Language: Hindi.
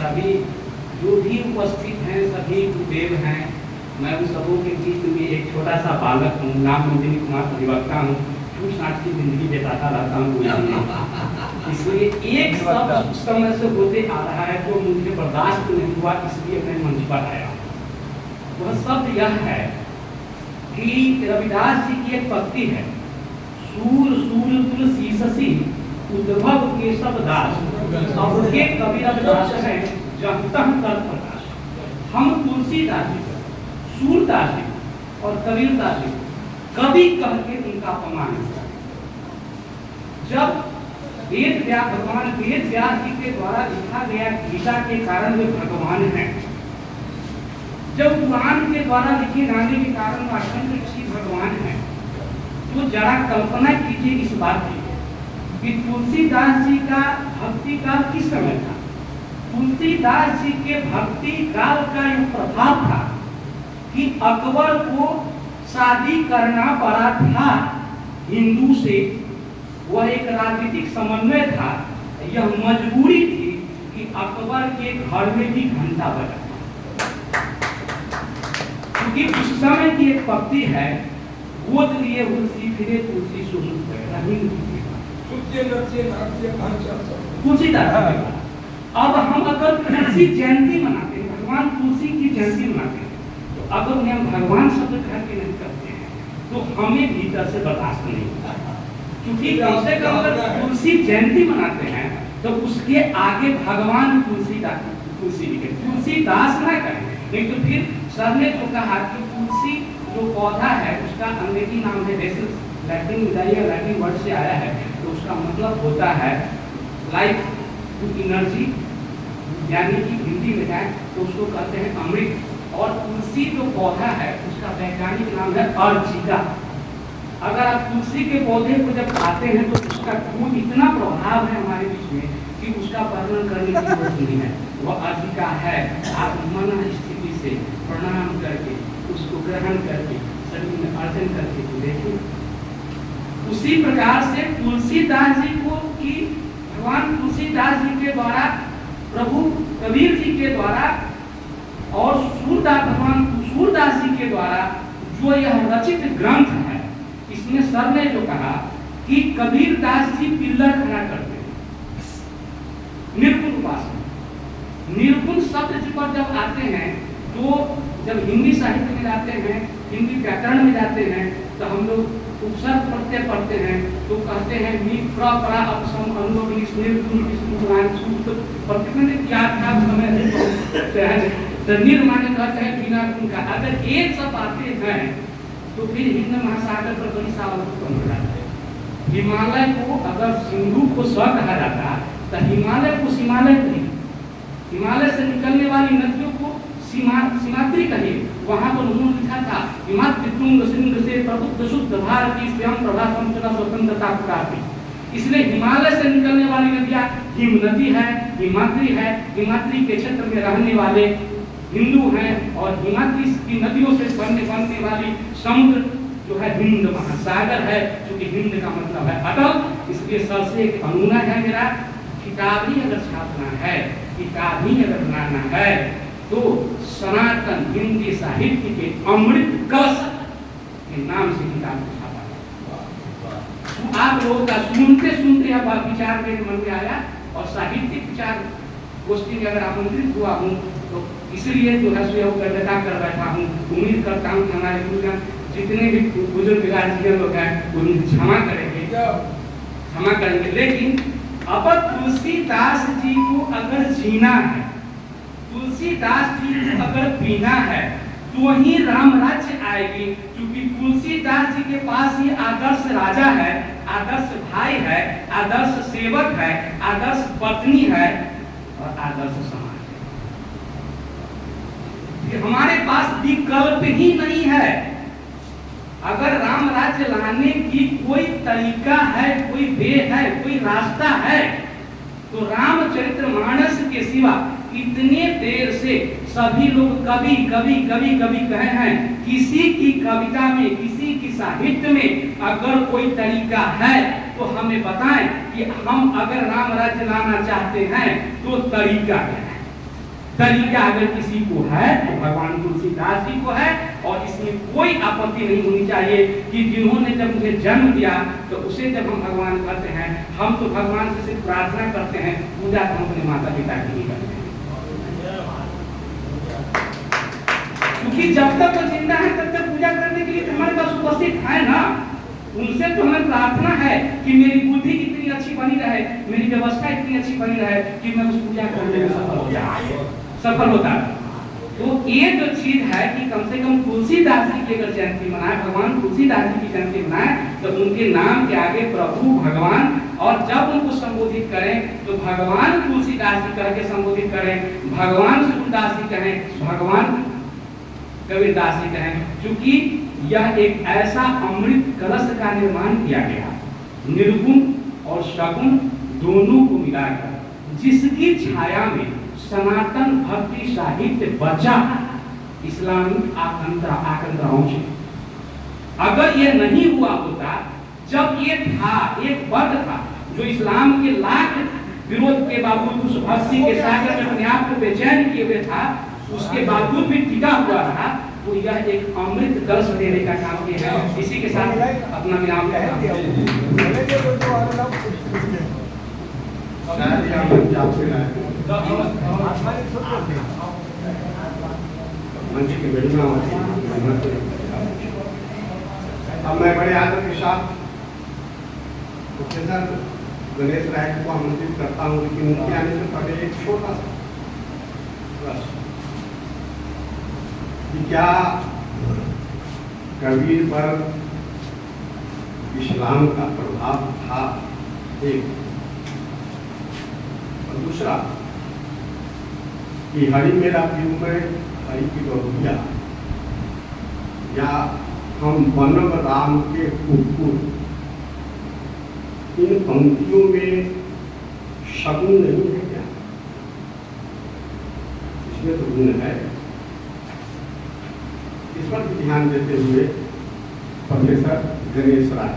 सभी जो भी उपस्थित हैं, सभी गुरुदेव हैं। मैं उन सबों के बीच में एक छोटा सा बालक हूँ, नाम नंदिनी कुमार अधिवक्ता हूँ। झूठ साँच की जिंदगी बिताता रहता हूँ कोई नहीं। इसलिए एक शब्द उस समय से होते आ रहा है जो मुझे बर्दाश्त नहीं हुआ, इसलिए मैं मंच पर आया। वह शब्द यह है कि रविदास जी की एक पंक्ति है, सूर सूर तुलसी शशि उद्भव केशव दास, अब के कवि रविदास हैं जहाँ तक कर प्रकाश। हम तुलसीदास जी को, सूरदास जी को और कबीरदास जी को कवि कह के उनका अपमान किया। जब भगवान वेद व्यास जी के द्वारा लिखा गया गीता के कारण वे भगवान हैं, जब पुराण के द्वारा लिखे जाने के कारण वास्तव ऋषि भगवान हैं, तो जरा कल्पना कीजिए इस बात की कि तुलसीदास जी का भक्ति काल किस समय था। तुलसीदास जी के भक्ति काल का यह प्रभाव था कि अकबर को शादी करना पड़ा था हिंदू से। वह एक राजनीतिक समन्वय था, यह मजबूरी थी कि अकबर के घर में भी घंटा बजा, क्योंकि उस समय की एक पंक्ति है, गोद लिए तुलसी फिरे तुलसी सुसुत तुलसीदास। अब हम अगर तुलसी जयंती मनाते हैं, भगवान तुलसी की जयंती मनाते हैं, तो अगर उन्हें हम भगवान शब्द कह के नहीं करते हैं तो हमें भीतर से बर्दाश्त नहीं होता। क्योंकि कम से कम अगर तुलसी जयंती मनाते हैं तो उसके आगे भगवान तुलसी लिखे, तुलसीदास ना कहें। नहीं तो फिर सर ने जो कहा कि तुलसी जो पौधा है उसका अंग्रेजी नाम है, लैटिन वर्ड से आया है, तो उसका मतलब होता है लाइफ टू एनर्जी, यानी कि हिंदी में जाए तो उसको कहते हैं अमृत। और तुलसी जो पौधा है उसका वैज्ञानिक नाम है अर्चिका। अगर आप तुलसी के पौधे को जब खाते हैं तो उसका खूब इतना प्रभाव है हमारे बीच में कि उसका वर्णन करने की जरूरत नहीं है। वह अर्चिका है। आप मन स्थिति से प्रणाम करके उसको ग्रहण करके शरीर में अर्जन करके देखें। उसी प्रकार से तुलसीदास जी को कि भगवान तुलसीदास जी के द्वारा, प्रभु कबीर जी के द्वारा और भगवान सूरदास जी के द्वारा जो यह रचित ग्रंथ है, इसमें सर ने जो कहा कि कबीरदास जी पिल्लर खड़ा करते हैं, निर्गुण उपासना। निर्गुण शब्द पर जब आते हैं तो जब हिंदी साहित्य में जाते हैं, हिंदी व्याकरण में जाते हैं, तो हम लोग उपसर्ग प्रत्यय पढ़ते हैं तो कहते हैं मी प्रा अपसम अनुलोम निर्गुण प्रतिनिधि क्या समय तो निर्माण कहते हैं बिना गुण का। अगर एक सब आते हैं तो फिर हिंद महासागर पर बड़ी सावधान कम हो जाता है। हिमालय को अगर सिंधु को स्व कहा जाता तो हिमालय को सिमालय नहीं, हिमालय से निकलने वाली नदियों को सीमात्री कहिए। वहां पर उन्होंने लिखा था हिमाद्रि तुंग सिंध से प्रबुद्ध शुद्ध भारती स्वयं प्रभा संपदा स्वतंत्रता प्राप्ति। इसलिए हिमालय से निकलने वाली नदियां हिम नदी है, हिमाद्री है, हिमाद्री के क्षेत्र में रहने वाले हिंदू हैं, और हिमाद्री की नदियों से बनने वाली समुद्र जो है हिंद महासागर है, क्योंकि हिंद का मतलब है अटल। इसलिए सबसे एक अनुना है मेरा, किताब ही अगर छापना है, किताब ही अगर बनाना है तो सनातन हिंदी साहित्य के अमृत कलश के नाम से किताब छापा। आप लोगों का सुनते सुनते अब विचार मेरे मन में आया, और साहित्यिक विचार गोष्ठी में अगर आमंत्रित हुआ हूँ तो इसलिए जो है स्वयं गर्दता कर बैठा हूँ। उम्मीद करता हूँ कि हमारे गुरुजन जितने भी बुजुर्ग गार्जियन लोग हैं उन्हें क्षमा करेंगे। लेकिन अब तुलसीदास जी को अगर जीना है, तुलसीदास जी को अगर पीना है तो वही राम राज्य आएगी। क्योंकि तुलसीदास जी के पास ही आदर्श राजा है, आदर्श भाई है, आदर्श सेवक है, आदर्श पत्नी है और आदर्श समाज है। हमारे पास विकल्प ही नहीं है। अगर राम राज्य लाने की कोई तरीका है, कोई वे है, कोई रास्ता है, तो रामचरितमानस के सिवा इतने देर से सभी लोग कभी कभी कभी कभी कहे हैं, किसी की कविता में, किसी की साहित्य में अगर कोई तरीका है तो हमें बताएं कि हम अगर राम राज्य लाना चाहते हैं तो तरीका क्या है। तरीका अगर किसी को है तो भगवान तुलसीदास जी को है, और इसमें कोई आपत्ति नहीं होनी चाहिए कि जिन्होंने जब मुझे जन्म दिया तो उसे जब हम भगवान कहते हैं, हम तो भगवान से सिर्फ प्रार्थना करते हैं, पूजा तो हम अपने माता पिता की नहीं करते हैं। क्योंकि जब तक वो जिंदा है तब तक पूजा करने के लिए हमारे पास उपस्थित है ना, उनसे तो हमें प्रार्थना है कि मेरी बुद्धि इतनी अच्छी बनी रहे, मेरी व्यवस्था इतनी अच्छी बनी रहे कि मैं उस पूजा करने में सफल होता है। तो ये जो चीज है कि कम से कम तुलसीदास जी की अगर जयंती मनाए, भगवान तुलसीदास जी की जयंती मनाए, तो उनके नाम के आगे प्रभु भगवान, और जब उनको संबोधित करें तो भगवान तुलसीदास जी कह के संबोधित करें, भगवान सूरदास जी कहें, भगवान कबीरदास जी कहें, क्योंकि यह एक ऐसा अमृत कलश का निर्माण किया गया, निर्गुण और सगुण दोनों को मिलाकर, जिसकी छाया में सनातन भक्ति साहित्य बचा इस्लामी आकांक्षाओं से। अगर यह नहीं हुआ होता, जब ये था एक वर्ग था जो इस्लाम के लाख विरोध के बावजूद उस भक्ति के सागर में अपने आप को बेचैन किए हुए था, उसके बावजूद भी टिका हुआ रहा, तो यह एक अमृत कलश देने का काम किया है। इसी के साथ अपना विराम अब मैं बड़े आदर के साथ प्रोफेसर गणेश राय को आमंत्रित करता हूँ, लेकिन उनके आने से पहले एक छोटा सा प्रश्न कि क्या कबीर पर इस्लाम का प्रभाव था, एक, और दूसरा कि हरि मेरा प्रिय में हरि की बहुरिया, या हम बनब राम के कुकुर, इन पंक्तियों में शगुन नहीं है क्या? इसमें तो गुण है। इस पर ध्यान देते हुए प्रोफेसर गणेश राय।